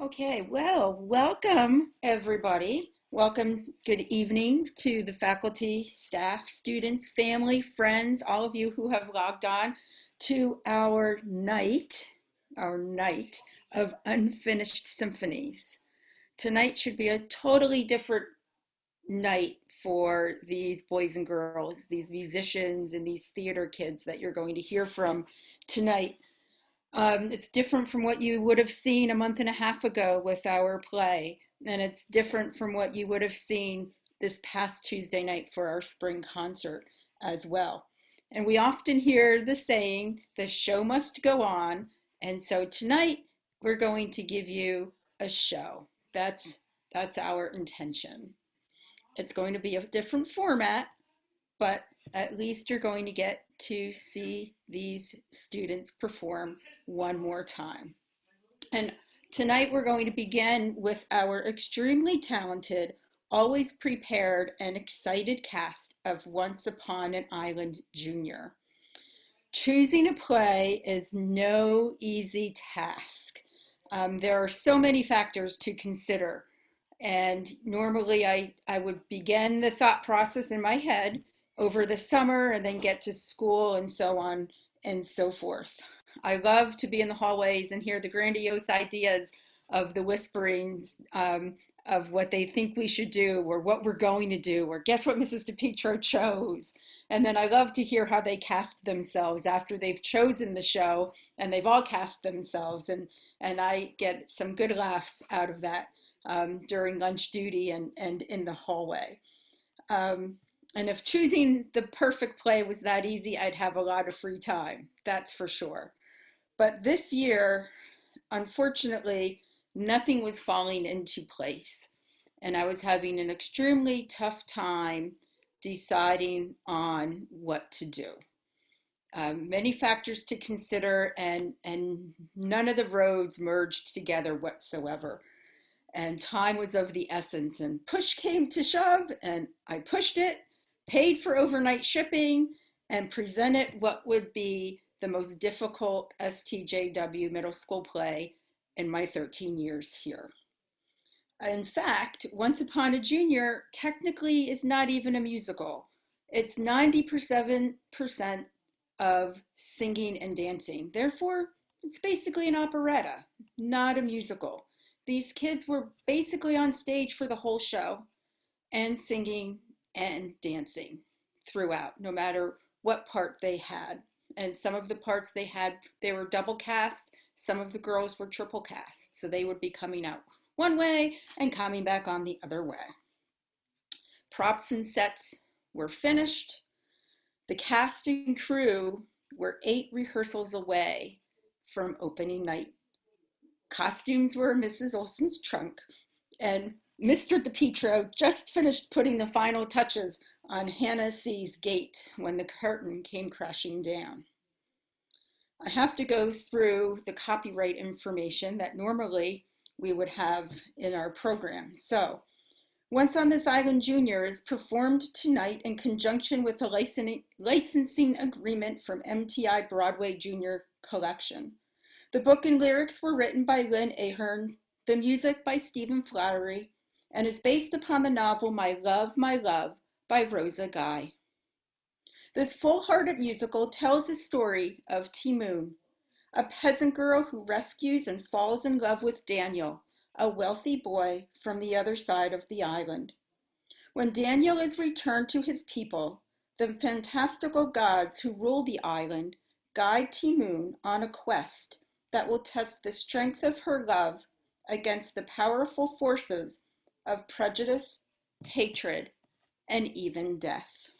Okay, well, welcome everybody. Welcome, good evening to the faculty, staff, students, family, friends, all of you who have logged on to our night of unfinished symphonies. Tonight should be a totally different night for these boys and girls, these musicians and these theater kids that you're going to hear from tonight. It's different from what you would have seen a month and a half ago with our play, and it's different from what you would have seen this past Tuesday night for our spring concert as well. And we often hear the saying, the show must go on. And so tonight we're going to give you a show. That's our intention. It's going to be a different format, but at least you're going to get to see these students perform one more time. And tonight we're going to begin with our extremely talented, always prepared, and excited cast of Once Upon an Island Junior. Choosing a play is no easy task. There are so many factors to consider. And normally I would begin the thought process in my head over the summer and then get to school and so on and so forth. I love to be in the hallways and hear the grandiose ideas of the whisperings of what they think we should do or what we're going to do or guess what Mrs. DePietro chose. And then I love to hear how they cast themselves after they've chosen the show and they've all cast themselves. And I get some good laughs out of that during lunch duty and in the hallway. And if choosing the perfect play was that easy, I'd have a lot of free time, that's for sure. But this year, unfortunately, nothing was falling into place. And I was having an extremely tough time deciding on what to do. Many factors to consider, and none of the roads merged together whatsoever. And time was of the essence. And push came to shove, and I pushed it, paid for overnight shipping, and presented what would be the most difficult STJW middle school play in my 13 years here. In fact, Once Upon a Junior technically is not even a musical. It's 97% of singing and dancing. Therefore, it's basically an operetta, not a musical. These kids were basically on stage for the whole show and singing and dancing throughout, no matter what part they had. And some of the parts they had, they were double cast. Some of the girls were triple cast. So they would be coming out one way and coming back on the other way. Props and sets were finished. The cast and crew were 8 rehearsals away from opening night. Costumes were in Mrs. Olson's trunk, and Mr. DePietro just finished putting the final touches on Hannah C's gate when the curtain came crashing down. I have to go through the copyright information that normally we would have in our program. So, Once on This Island Junior is performed tonight in conjunction with a licensing agreement from MTI Broadway Junior Collection. The book and lyrics were written by Lynn Ahern, the music by Stephen Flattery, and is based upon the novel My Love, by Rosa Guy. This full-hearted musical tells the story of Timoon, a peasant girl who rescues and falls in love with Daniel, a wealthy boy from the other side of the island. When Daniel is returned to his people, the fantastical gods who rule the island guide Timoon on a quest that will test the strength of her love against the powerful forces of prejudice, hatred, and even death.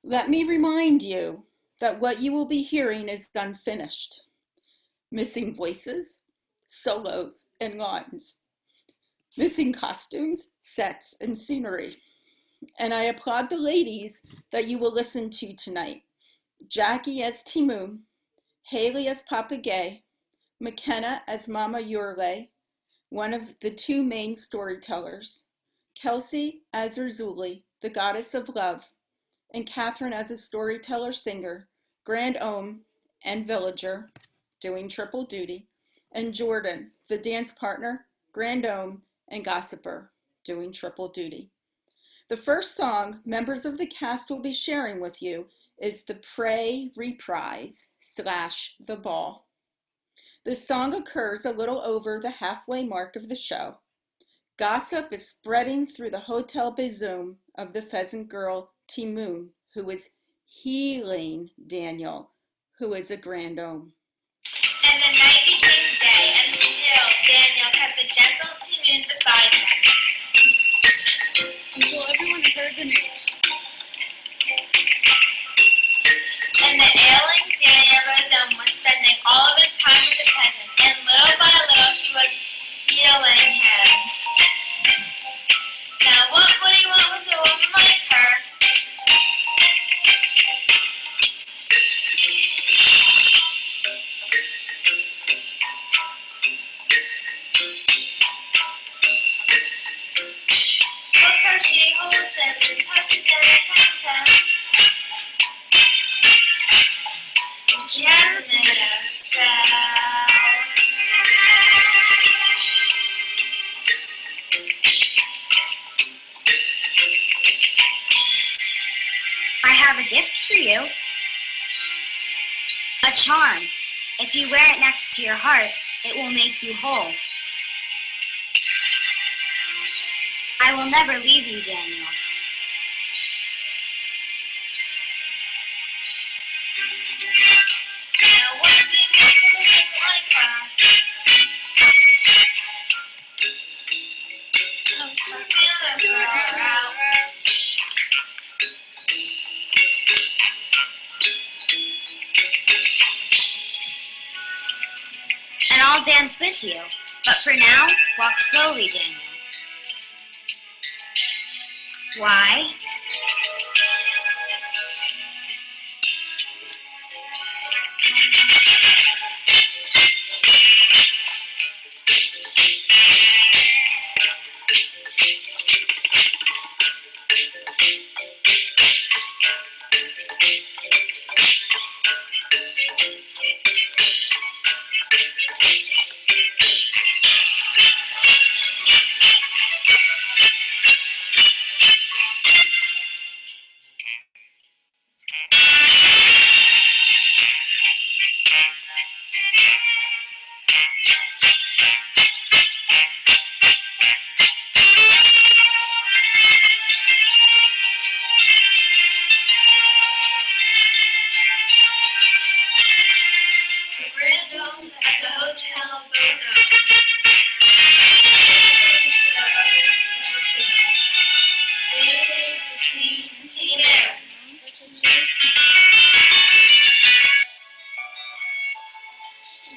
Let me remind you that what you will be hearing is unfinished. Missing voices, solos, and lines. Missing costumes, sets, and scenery. And I applaud the ladies that you will listen to tonight. Jackie as Timoon, Haley as Papa Gay, McKenna as Mama Yurle, one of the 2 main storytellers, Kelsey as Urzuli, the goddess of love, and Catherine as a storyteller singer, Grand Ohm, and Villager, doing triple duty, and Jordan, the dance partner, grandome, and gossiper, doing triple duty. The first song members of the cast will be sharing with you is the Frye reprise / The Ball. The song occurs a little over the halfway mark of the show. Gossip is spreading through the hotel bezoom of the pheasant girl Timoon, who is healing Daniel, who is a grandome. And the night became day, and still Daniel kept the gentle Timoon beside him. Until everyone heard the news. And the ailing Daniel Rosum was spending all of his time with the peasant, and little by little she was healing him. Now what would he want with a woman like her? Look how she holds him and touches him and pets him. She has him in a spell. I have a gift for you. A charm. If you wear it next to your heart, it will make you whole. I will never leave you, Daniel. Now what does he want with a woman like her? I'm feeling her out. And I'll dance with you. But for now, walk slowly, Daniel. Why?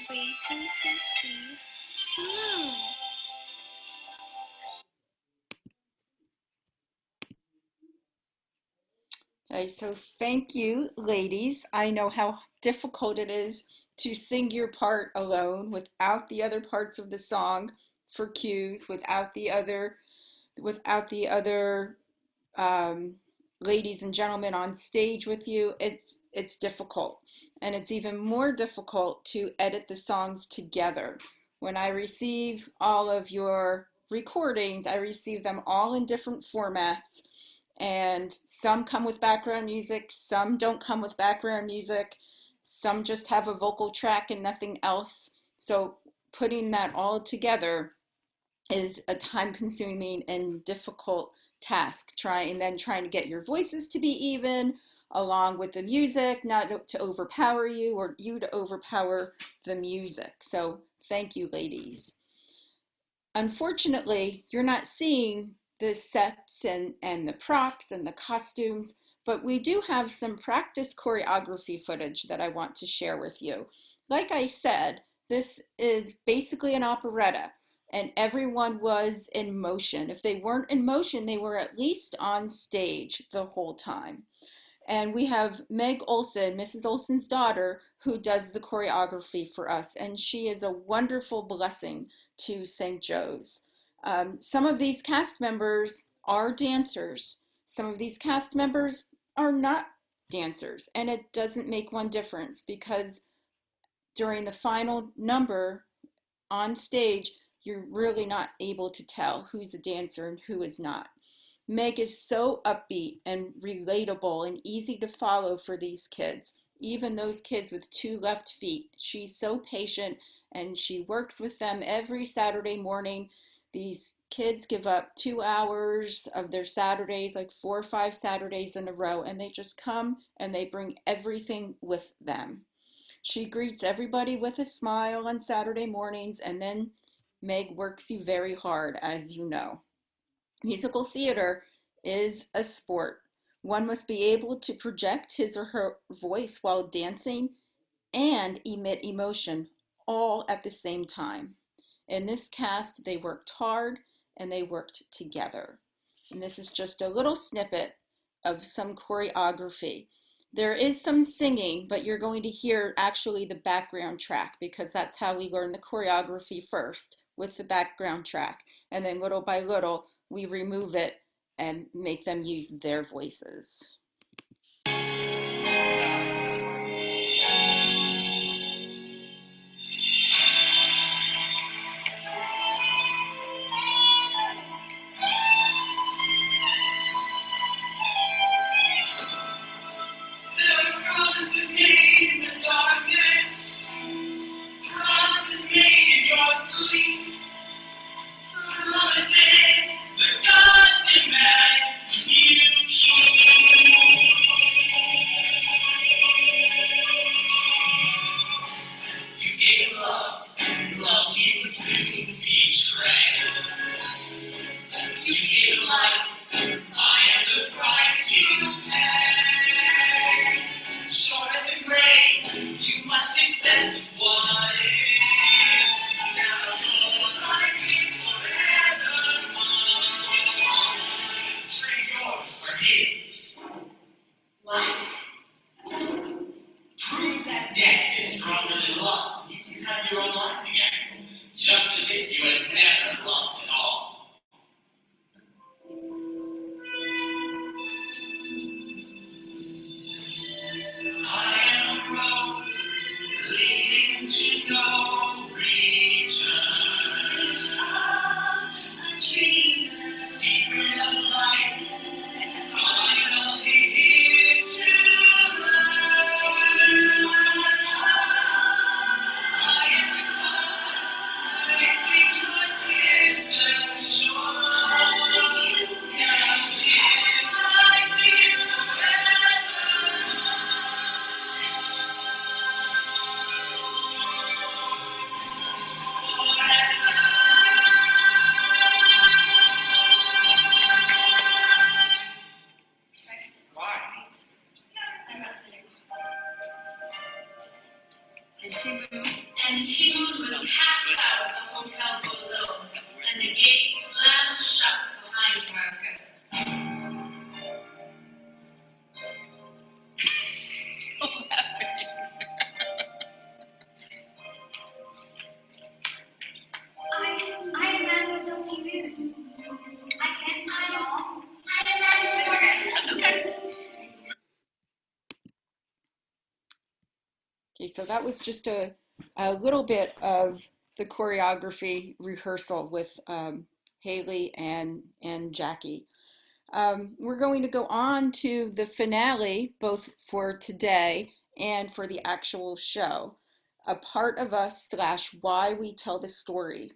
Waiting to see Simone. Okay, so thank you, ladies. I know how difficult it is to sing your part alone without the other parts of the song for cues, without the other um, ladies and gentlemen on stage with you. It's difficult, and it's even more difficult to edit the songs together. When I receive all of your recordings, I receive them all in different formats, and some come with background music, some don't come with background music, some just have a vocal track and nothing else. So putting that all together is a time consuming and difficult task. Trying to get your voices to be even along with the music, not to overpower you or you to overpower the music. So thank you, ladies. Unfortunately, you're not seeing the sets and the props and the costumes, but we do have some practice choreography footage that I want to share with you. Like I said, this is basically an operetta, and everyone was in motion. If they weren't in motion, they were at least on stage the whole time. And we have Meg Olson, Mrs. Olson's daughter, who does the choreography for us. And she is a wonderful blessing to St. Joe's. Some of these cast members are dancers. Some of these cast members are not dancers. And it doesn't make one difference because during the final number, on stage, you're really not able to tell who's a dancer and who is not. Meg is so upbeat and relatable and easy to follow for these kids, even those kids with two left feet. She's so patient and she works with them every Saturday morning. These kids give up 2 hours of their Saturdays, like 4 or 5 Saturdays in a row, and they just come and they bring everything with them. She greets everybody with a smile on Saturday mornings, and then Meg works you very hard, as you know. Musical theater is a sport. One must be able to project his or her voice while dancing and emit emotion all at the same time. In this cast, they worked hard and they worked together. And this is just a little snippet of some choreography. There is some singing, but you're going to hear actually the background track because that's how we learn the choreography first, with the background track. And then little by little, we remove it and make them use their voices. And Timon was cast out of the Hotel Bozone, and the gates slammed shut behind Marco. I am Mademoiselle Timon. I can't sign off. I am Mademoiselle. That's okay. Okay, so that was just a little bit of the choreography rehearsal with Haley and Jackie. We're going to go on to the finale, both for today and for the actual show, a part of us slash why we tell the story.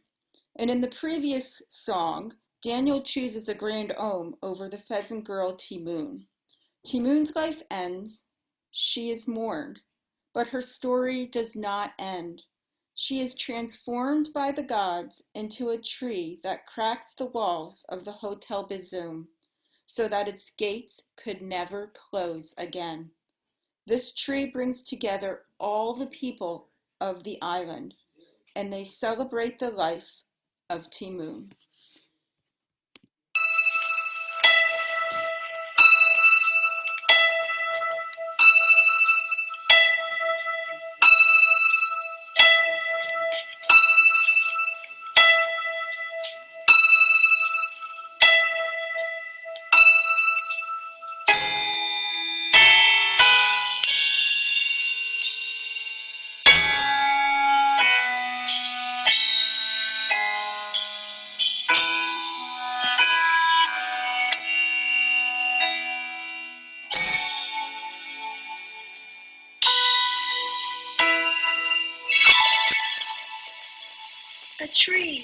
And in the previous song, Daniel chooses a grand homme over the pheasant girl Timoon. Timoon's life ends. She is mourned, but her story does not end. She is transformed by the gods into a tree that cracks the walls of the Hotel Bazoom, so that its gates could never close again. This tree brings together all the people of the island, and they celebrate the life of Timoon. a tree.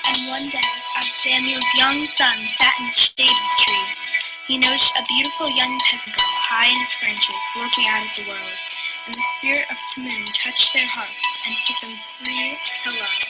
And one day, as Daniel's young son sat in the shade of the tree, he noticed a beautiful young peasant girl high in the branches looking out at the world, and the spirit of Timun touched their hearts and set them free to love.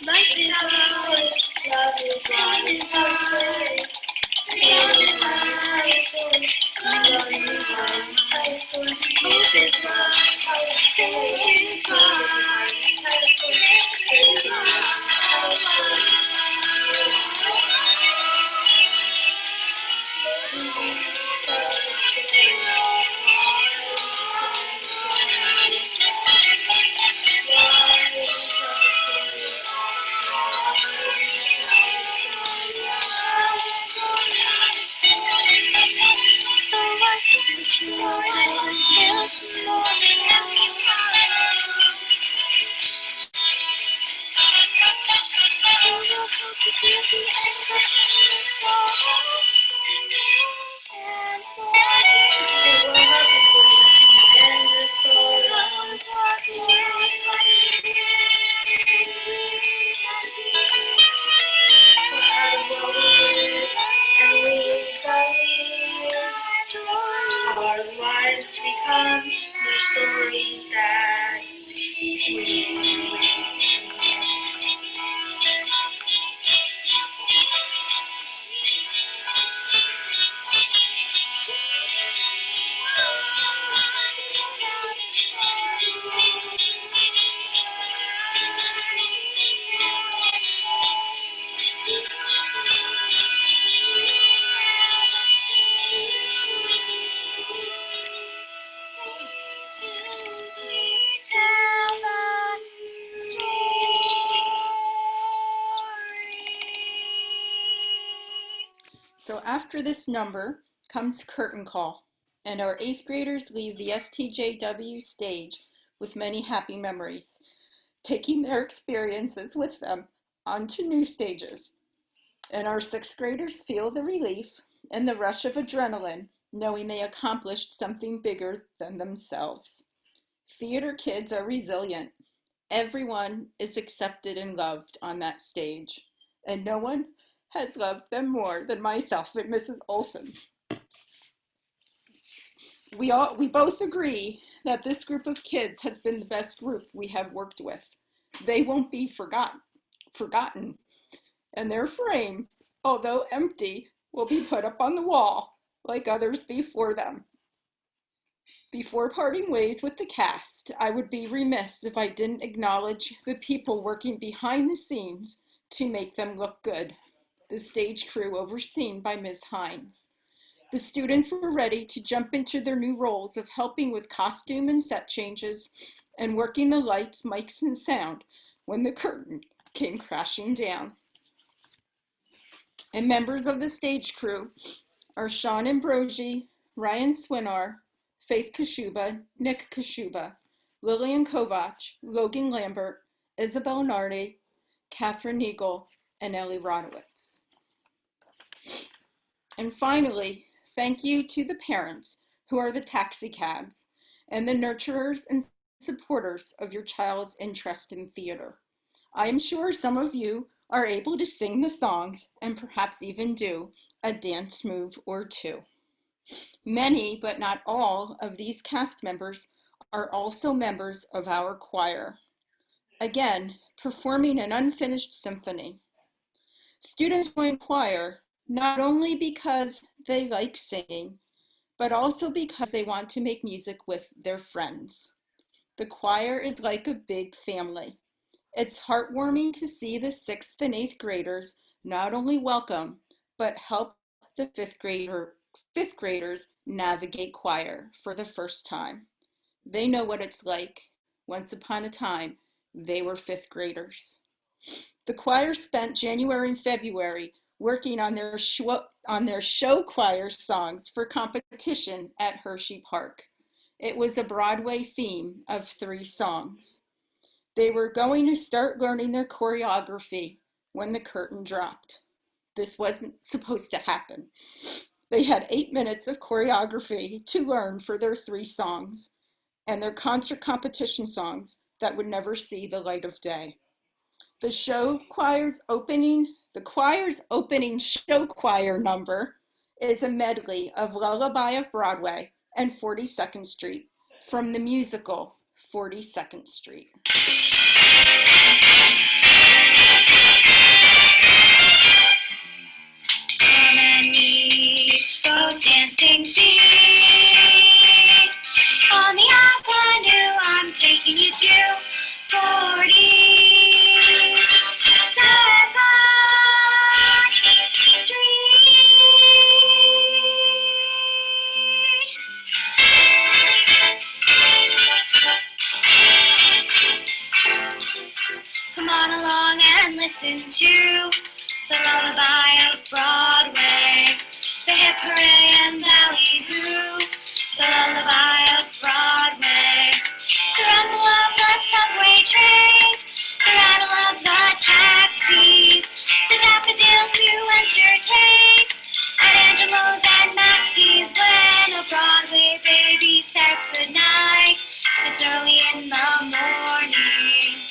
Life is life, love is life, love is life, love is life, hope is life, faith is life, is our lives become the stories that we So after this number comes curtain call, and our 8th graders leave the STJW stage with many happy memories, taking their experiences with them onto new stages. And our 6th graders feel the relief and the rush of adrenaline, knowing they accomplished something bigger than themselves. Theater kids are resilient. Everyone is accepted and loved on that stage, and no one has loved them more than myself and Mrs. Olson. We both agree that this group of kids has been the best group we have worked with. They won't be forgotten, and their frame, although empty, will be put up on the wall like others before them. Before parting ways with the cast, I would be remiss if I didn't acknowledge the people working behind the scenes to make them look good. The stage crew overseen by Ms. Hines. The students were ready to jump into their new roles of helping with costume and set changes and working the lights, mics, and sound when the curtain came crashing down. And members of the stage crew are Sean Ambrosi, Ryan Swinar, Faith Kashuba, Nick Kashuba, Lillian Kovach, Logan Lambert, Isabel Nardi, Catherine Neagle, and Ellie Rodowitz. And finally, thank you to the parents who are the taxi cabs, and the nurturers and supporters of your child's interest in theater. I am sure some of you are able to sing the songs and perhaps even do a dance move or two. Many, but not all, of these cast members are also members of our choir. Again, performing an unfinished symphony. Students join choir not only because they like singing, but also because they want to make music with their friends. The choir is like a big family. It's heartwarming to see the 6th and 8th graders not only welcome, but help the 5th graders navigate choir for the first time. They know what it's like. Once upon a time, they were 5th graders. The choir spent January and February working on their show choir songs for competition at Hershey Park. It was a Broadway theme of 3 songs. They were going to start learning their choreography when the curtain dropped. This wasn't supposed to happen. They had 8 minutes of choreography to learn for their 3 songs and their concert competition songs that would never see the light of day. The choir's opening show choir number is a medley of Lullaby of Broadway and 42nd Street from the musical 42nd Street. Come and meet those dancing feet on the avenue. I'm taking you to 42nd Street. Come on along and listen to the lullaby of Broadway, the hip hooray and ballyhoo, the lullaby of Broadway, the rumble of the subway train, the rattle of the taxis, the daffodils to entertain, at Angelo's and Maxie's when a Broadway baby says goodnight. It's early in the morning.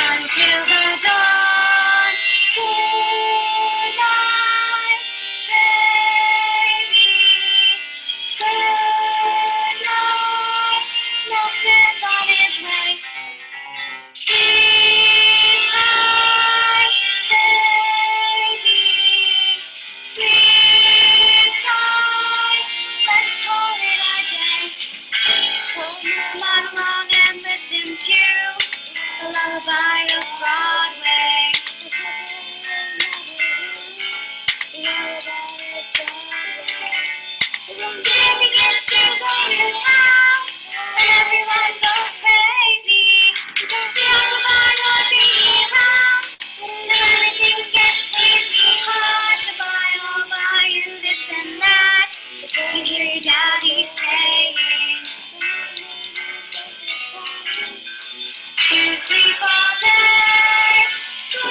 Until the dawn, good night, baby, good night, Milkman's on his way. Sleep tight, baby, sleep tight, let's call it a day. So move on along and listen to the lullaby of Broadway. The day begins to go to town, and everyone goes crazy. The occupied are beating around, till everything gets hazy. Hush, I'll buy you this and that. You hear your daddy saying, to sleep all day. Good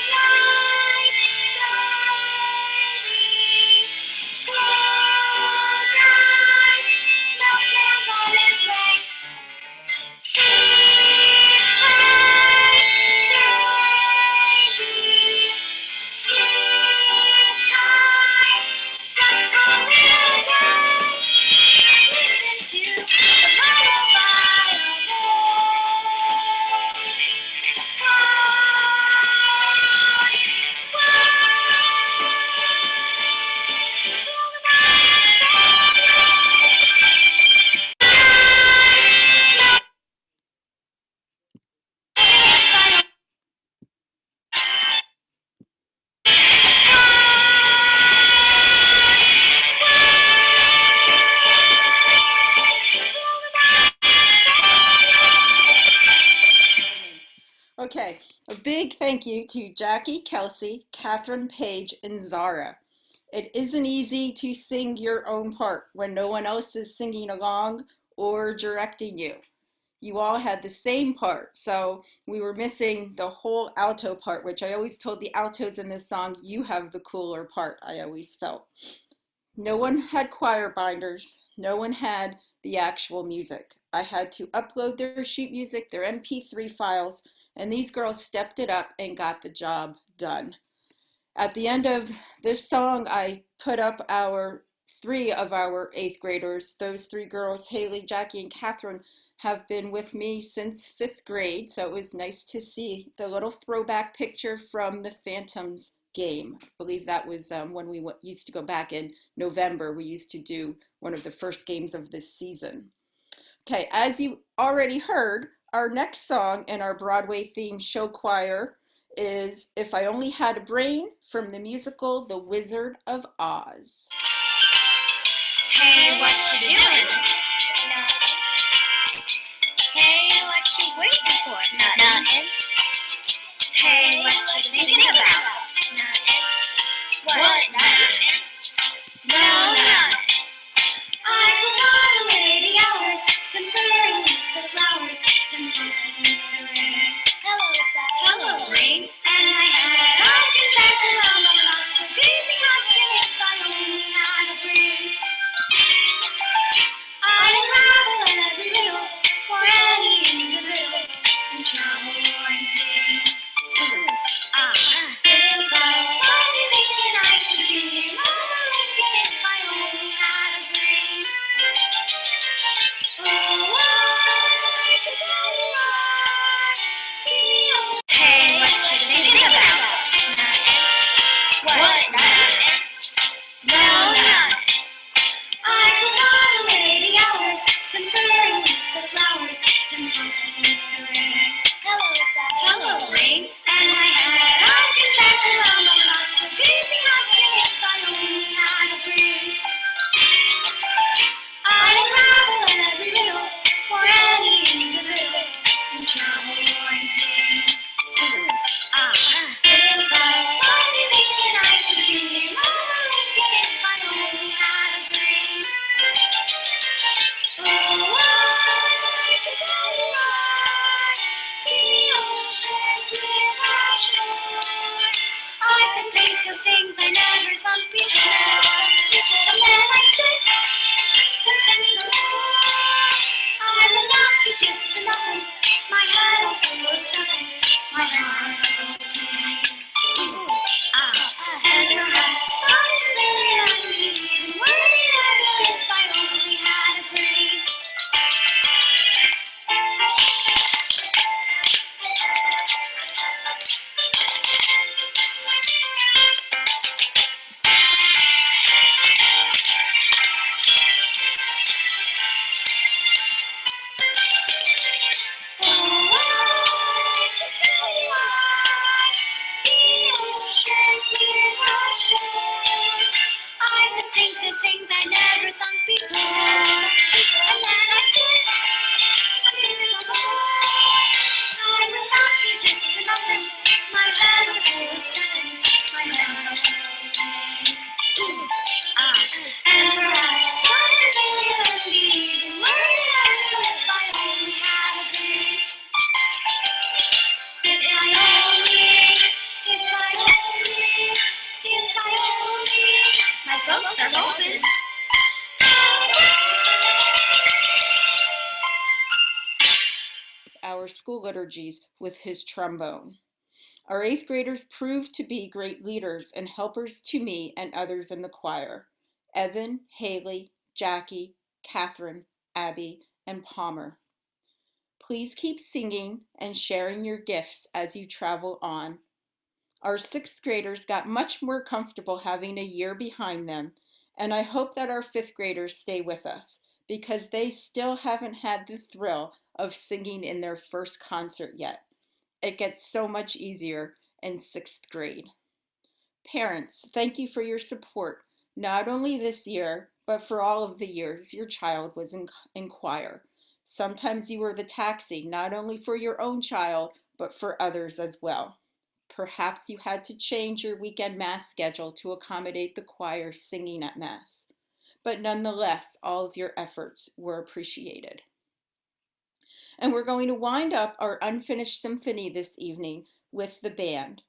night, baby. Good night, Milkman's on his way. Sleep tight, baby. Sleep tight. Let's call it a day. Listen to the lullaby of Okay, a big thank you to Jackie, Kelsey, Catherine, Paige, and Zara. It isn't easy to sing your own part when no one else is singing along or directing you. you all had the same part. So we were missing the whole alto part, which I always told the altos in this song, you have the cooler part, I always felt. No one had choir binders. No one had the actual music. I had to upload their sheet music, their MP3 files, and these girls stepped it up and got the job done. At the end of this song, I put up our three of our eighth graders. Those three girls, Haley, Jackie, and Catherine, have been with me since fifth grade, so it was nice to see the little throwback picture from the Phantoms game. I believe that was when we used to go back in November. We used to do one of the first games of this season. Okay, as you already heard, our next song in our Broadway themed show choir is If I Only Had a Brain from the musical The Wizard of Oz. Hey, what you doing? Hey, what you waiting for? Nothing. Hey, what you thinking about? Nothing. What? Nothing. No, nothing. I could run away the hours, conferring with the flowers, consulting with the rain. Hello, Frye. Hello, rain. And my head, I can scratch along my thoughts, was busy watching if I only had a brain. I'd unravel every riddle for any individual in trouble or in pain. If I started thinking I could be moralistic if I only had a brain. Oh, I could tell you why. Hey, what you thinking about? Nothing. What? Nothing. No, nothing. I could run away the hours, conferring with the flowers, consulting with the rain. Hello, Frye. Hello, rain. And my head, I can scratch along my thoughts, was busy watching if I only had a brain. I'd unravel every riddle for any individual in trouble or in pain. If I started thinking I could be moralistic if I only had a brain. Oh, I could tell you why. The ocean's without shore. I could think of things I never thought before. And then I'd sit and think some more. I would not be just a nothing. My head all full of something. My heart full of pain. And perhaps I'm just really unbeaten, worthy of it if I only had a brain. Oh, I could tell you why. The ocean's without shore. I could think of things I never thought before. And then I'd sit and think some more. I would not be just a nothing. My head would full of something. My heart full of pain. And perhaps I'm just really unbeaten, worthy of you if I only had a brain. If I only, my books are open. Our school liturgies with his trombone. Our eighth graders proved to be great leaders and helpers to me and others in the choir. Evan, Haley, Jackie, Catherine, Abby, and Palmer. Please keep singing and sharing your gifts as you travel on. Our sixth graders got much more comfortable having a year behind them, and I hope that our fifth graders stay with us because they still haven't had the thrill of singing in their first concert yet. It gets so much easier in sixth grade. Parents, thank you for your support, not only this year, but for all of the years your child was in choir. Sometimes you were the taxi, not only for your own child, but for others as well. Perhaps you had to change your weekend Mass schedule to accommodate the choir singing at Mass. But nonetheless, all of your efforts were appreciated. And we're going to wind up our unfinished symphony this evening with the band.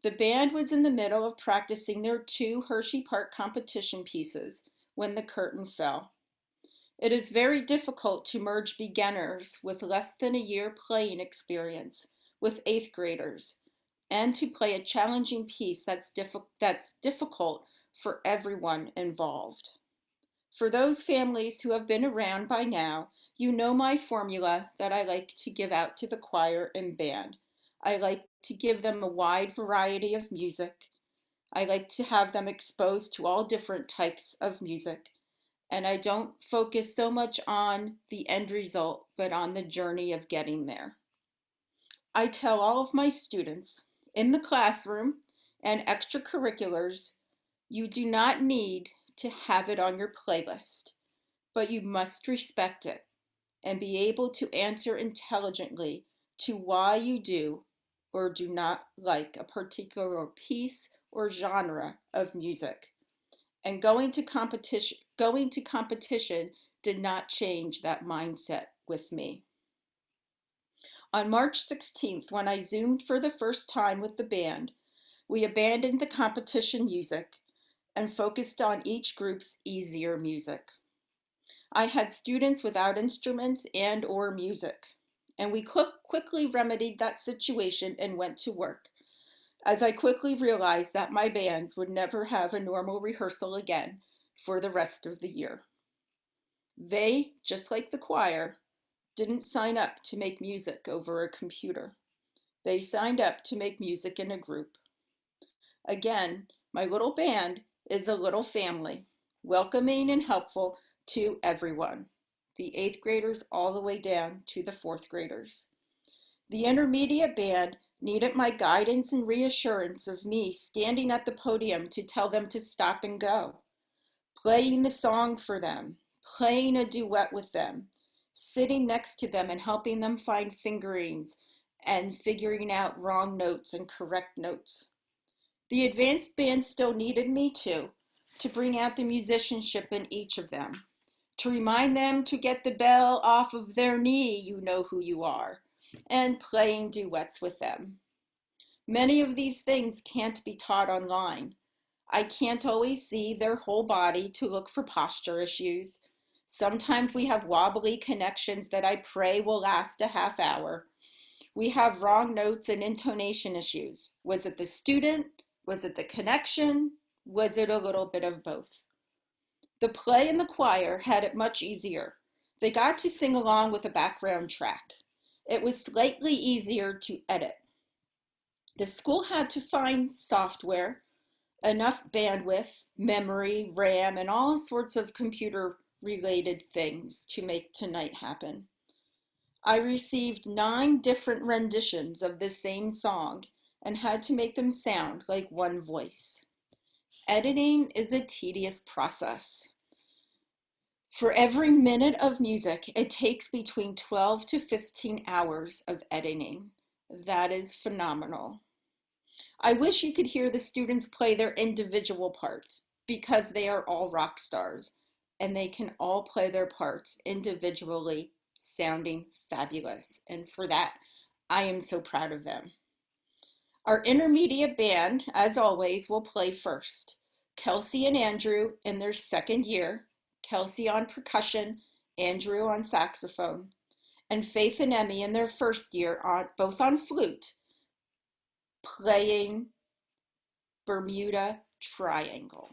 The band was in the middle of practicing their 2 Hershey Park competition pieces when the curtain fell. It is very difficult to merge beginners with less than a year playing experience with 8th graders and to play a challenging piece that's difficult for everyone involved. For those families who have been around by now, you know my formula that I like to give out to the choir and band. I like to give them a wide variety of music. I like to have them exposed to all different types of music. And I don't focus so much on the end result, but on the journey of getting there. I tell all of my students in the classroom and extracurriculars, you do not need to have it on your playlist, but you must respect it and be able to answer intelligently to why you do or do not like a particular piece or genre of music. And going to competition did not change that mindset with me. On March 16th, when I Zoomed for the first time with the band, we abandoned the competition music and focused on each group's easier music. I had students without instruments and or music, and we quickly remedied that situation and went to work, as I quickly realized that my bands would never have a normal rehearsal again for the rest of the year. They, just like the choir, didn't sign up to make music over a computer. They signed up to make music in a group. Again, my little band is a little family, welcoming and helpful to everyone, the 8th graders all the way down to the 4th graders. The intermediate band needed my guidance and reassurance of me standing at the podium to tell them to stop and go, playing the song for them, playing a duet with them, sitting next to them and helping them find fingerings and figuring out wrong notes and correct notes. The advanced band still needed me to bring out the musicianship in each of them, to remind them to get the bell off of their knee, you know who you are, and playing duets with them. Many of these things can't be taught online. I can't always see their whole body to look for posture issues. Sometimes we have wobbly connections that I pray will last a half hour. We have wrong notes and intonation issues. Was it the student? Was it the connection? Was it a little bit of both? The play and the choir had it much easier. They got to sing along with a background track. It was slightly easier to edit. The school had to find software, enough bandwidth, memory, RAM, and all sorts of computer-related things to make tonight happen. I received 9 different renditions of the same song and had to make them sound like one voice. Editing is a tedious process. For every minute of music, it takes between 12 to 15 hours of editing. That is phenomenal. I wish you could hear the students play their individual parts because they are all rock stars and they can all play their parts individually, sounding fabulous. And for that, I am so proud of them. Our intermediate band, as always, will play first. Kelsey and Andrew in their second year, Kelsey on percussion, Andrew on saxophone, and Faith and Emmy in their first year, both on flute, playing Bermuda Triangle.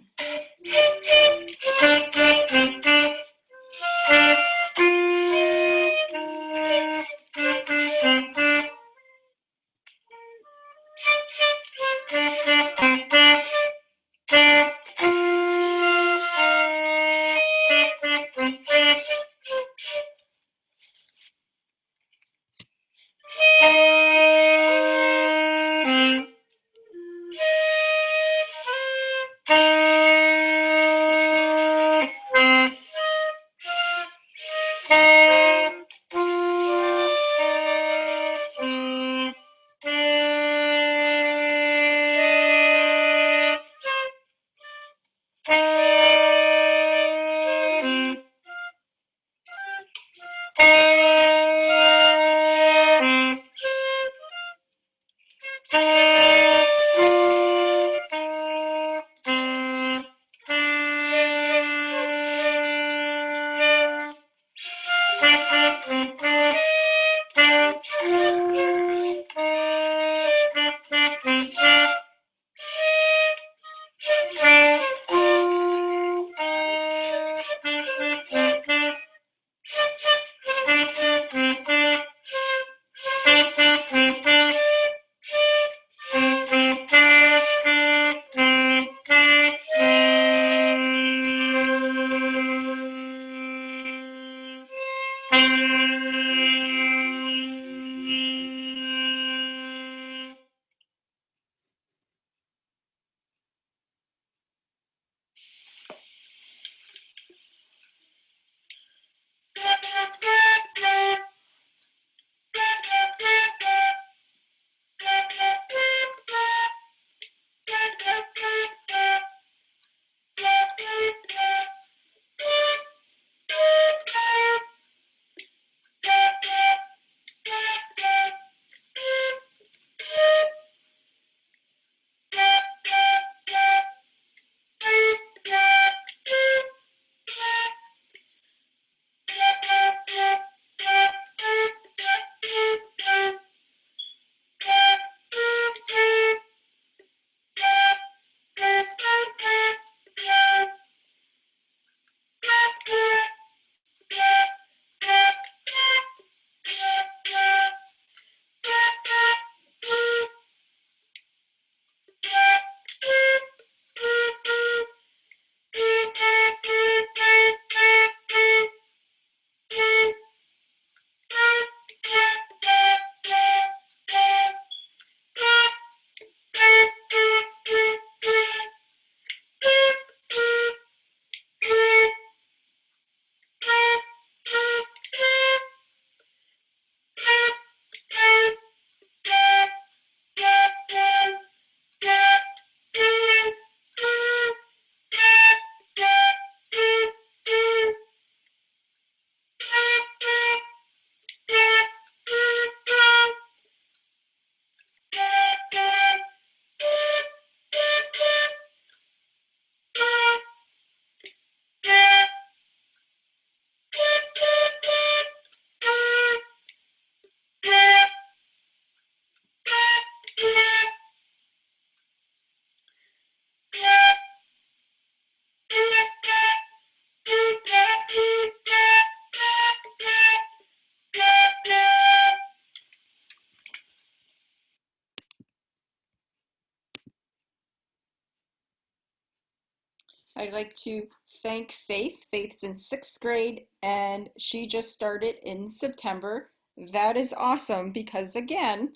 I'd like to thank Faith. Faith's in 6th grade and she just started in September. That is awesome because, again,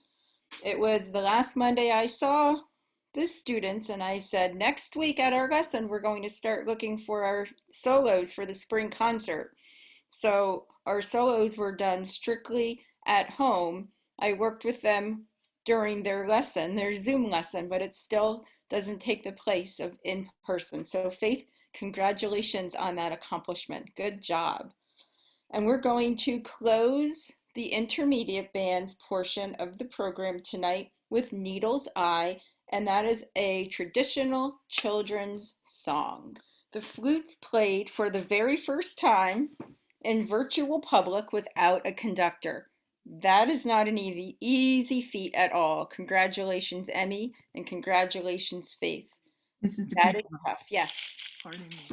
it was the last Monday I saw the students, and I said, next week at our lesson, we're going to start looking for our solos for the spring concert. So our solos were done strictly at home. I worked with them during their lesson, their Zoom lesson, but it still doesn't take the place of in person. So Faith, congratulations on that accomplishment. Good job. And we're going to close the intermediate bands portion of the program tonight with Needle's Eye, and that is a traditional children's song. The flutes played for the very first time in virtual public without a conductor. That is not an easy feat at all. Congratulations, Emmy, and congratulations, Faith. This is That is tough, yes. Pardon me.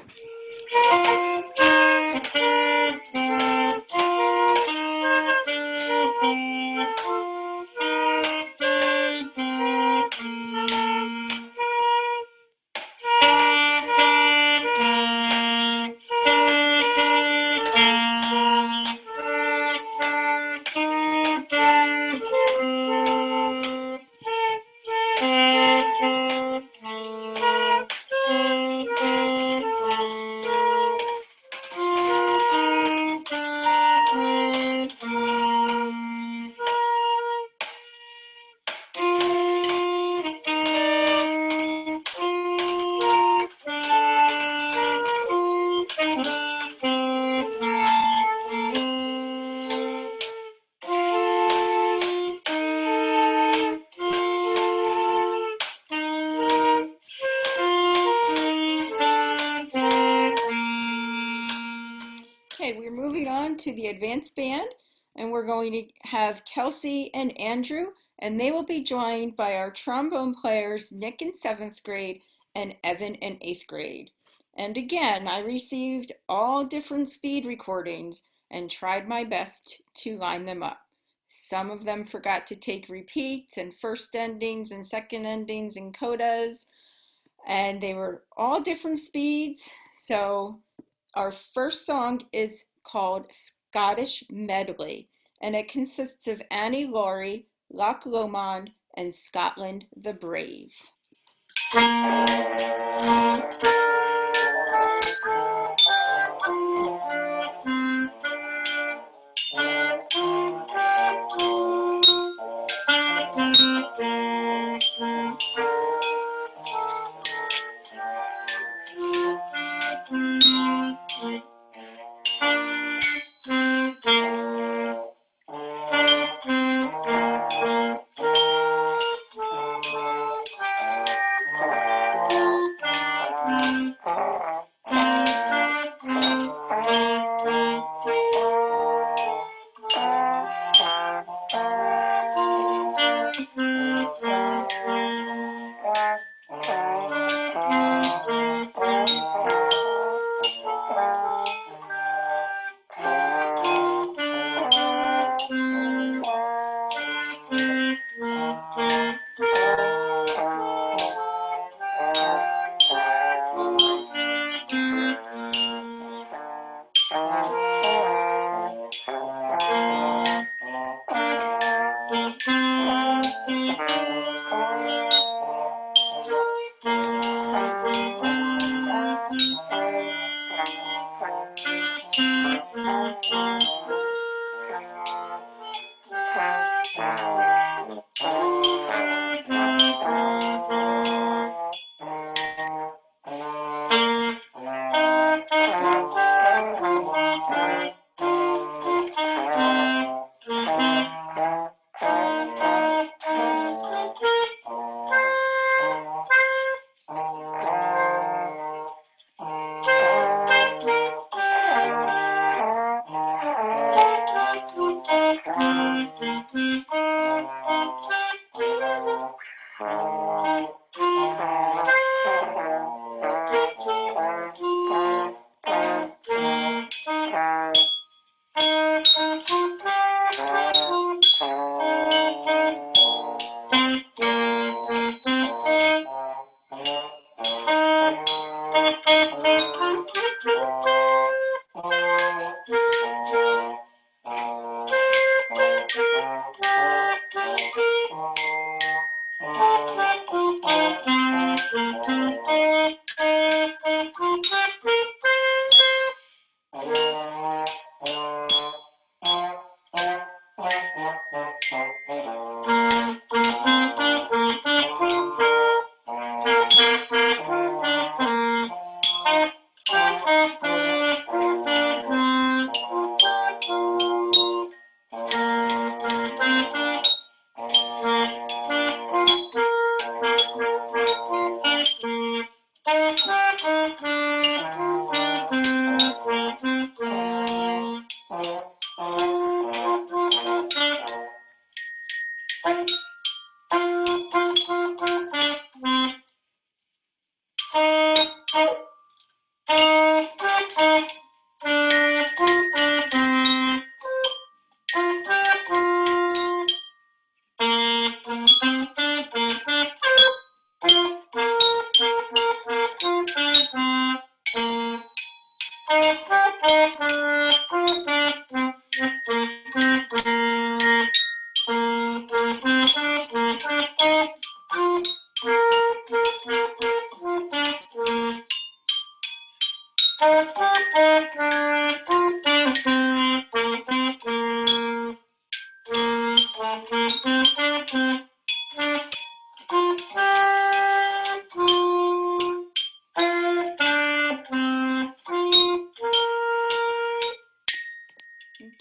Okay, we're moving on to the advanced band, and we're going to have Kelsey and Andrew, and they will be joined by our trombone players, Nick in 7th grade and Evan in 8th grade. And again, I received all different speed recordings and tried my best to line them up. Some of them forgot to take repeats and first endings and second endings and codas, and they were all different speeds. So our first song is called Scottish Medley, and it consists of Annie Laurie, Loch Lomond, and Scotland the Brave.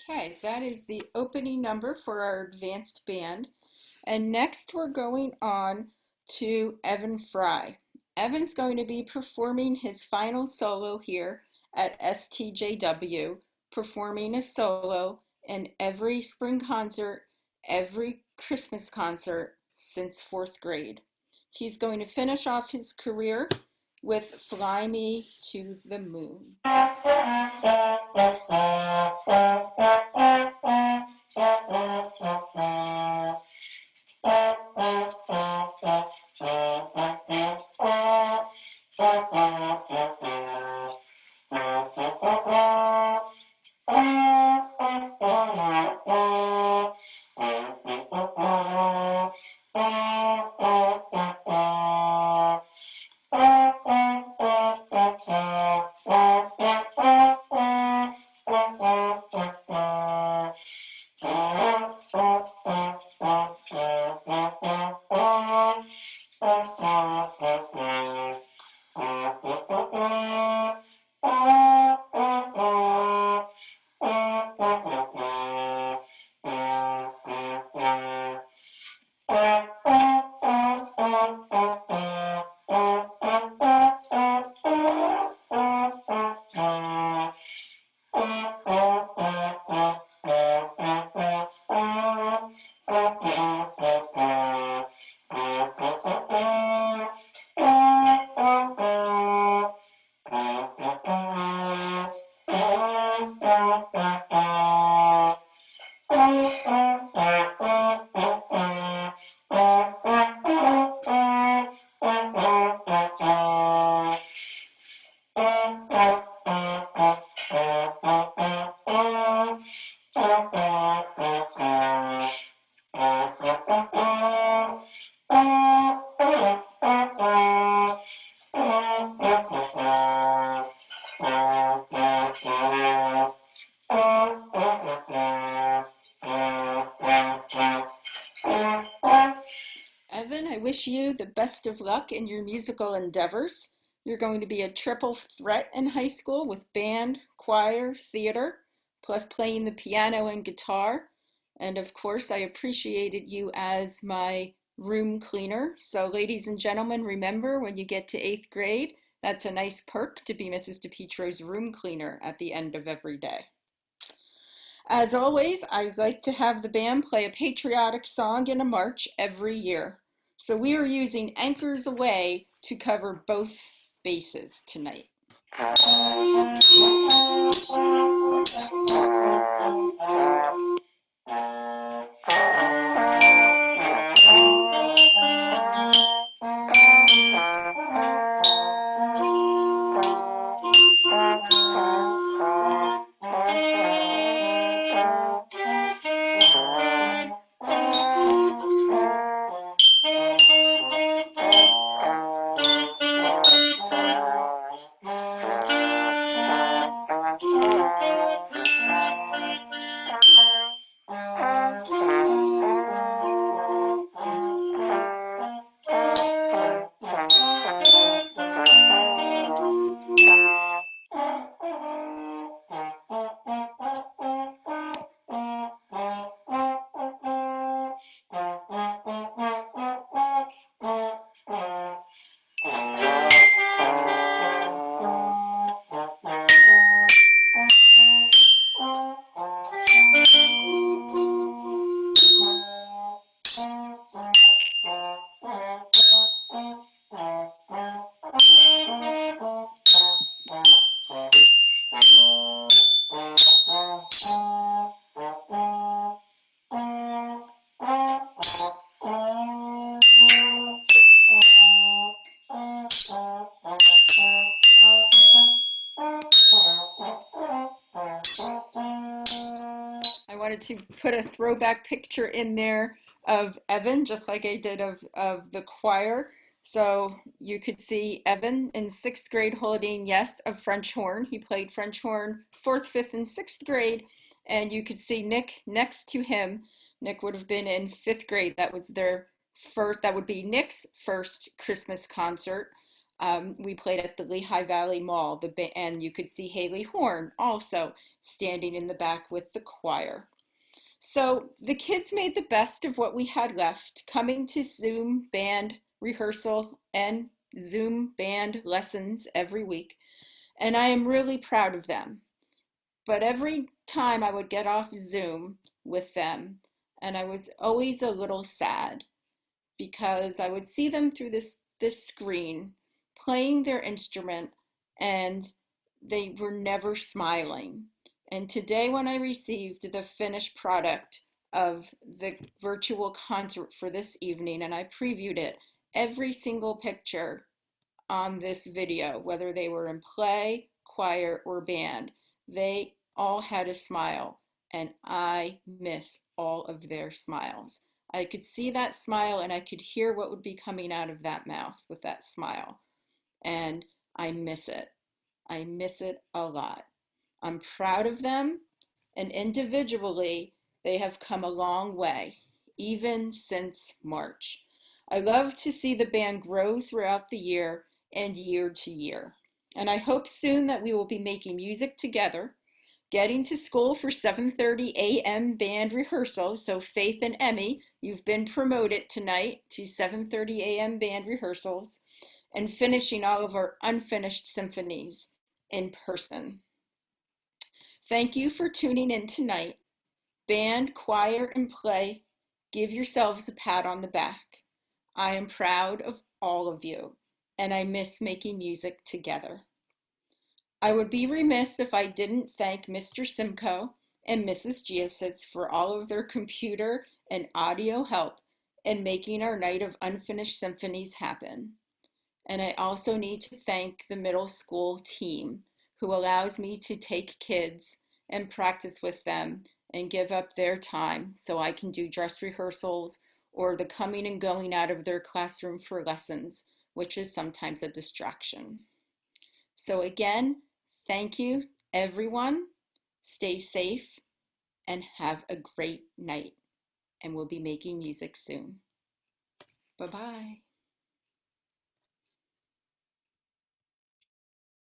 Okay, that is the opening number for our advanced band. And next we're going on to Evan Frye. Evan's going to be performing his final solo here at STJW, performing a solo in every spring concert, every Christmas concert since 4th grade. He's going to finish off his career with Fly Me to the Moon. Evan, I wish you the best of luck in your musical endeavors. You're going to be a triple threat in high school with band, choir, theater, plus playing the piano and guitar. And of course, I appreciated you as my room cleaner. So, ladies and gentlemen, remember when you get to 8th grade, that's a nice perk to be Mrs. DePietro's room cleaner at the end of every day. As always, I like to have the band play a patriotic song and a march every year. So we are using Anchors Away to cover both bases tonight. wanted to put a throwback picture in there of Evan, just like I did of the choir. So you could see Evan in sixth grade holding, yes, a French horn. He played French horn fourth, fifth, and sixth grade. And you could see Nick next to him. Nick would have been in fifth grade. That was their first, that would be Nick's first Christmas concert. We played at the Lehigh Valley Mall, and you could see Haley Horn also standing in the back with the choir. So the kids made the best of what we had left, coming to Zoom band rehearsal and Zoom band lessons every week, and I am really proud of them. But every time I would get off Zoom with them, and I was always a little sad because I would see them through this screen playing their instrument, and they were never smiling. And today, when I received the finished product of the virtual concert for this evening, and I previewed it, every single picture on this video, whether they were in play, choir, or band, they all had a smile, and I miss all of their smiles. I could see that smile and I could hear what would be coming out of that mouth with that smile. And I miss it. I miss it a lot. I'm proud of them, and individually, they have come a long way, even since March. I love to see the band grow throughout the year and year to year. And I hope soon that we will be making music together, getting to school for 7:30 a.m. band rehearsal. So Faith and Emmy, you've been promoted tonight to 7:30 a.m. band rehearsals, and finishing all of our unfinished symphonies in person. Thank you for tuning in tonight. Band, choir, and play, give yourselves a pat on the back. I am proud of all of you, and I miss making music together. I would be remiss if I didn't thank Mr. Simcoe and Mrs. Giositz for all of their computer and audio help in making our night of unfinished symphonies happen. And I also need to thank the middle school team who allows me to take kids and practice with them and give up their time so I can do dress rehearsals or the coming and going out of their classroom for lessons, which is sometimes a distraction. So again, thank you, everyone. Stay safe and have a great night. And we'll be making music soon. Bye-bye.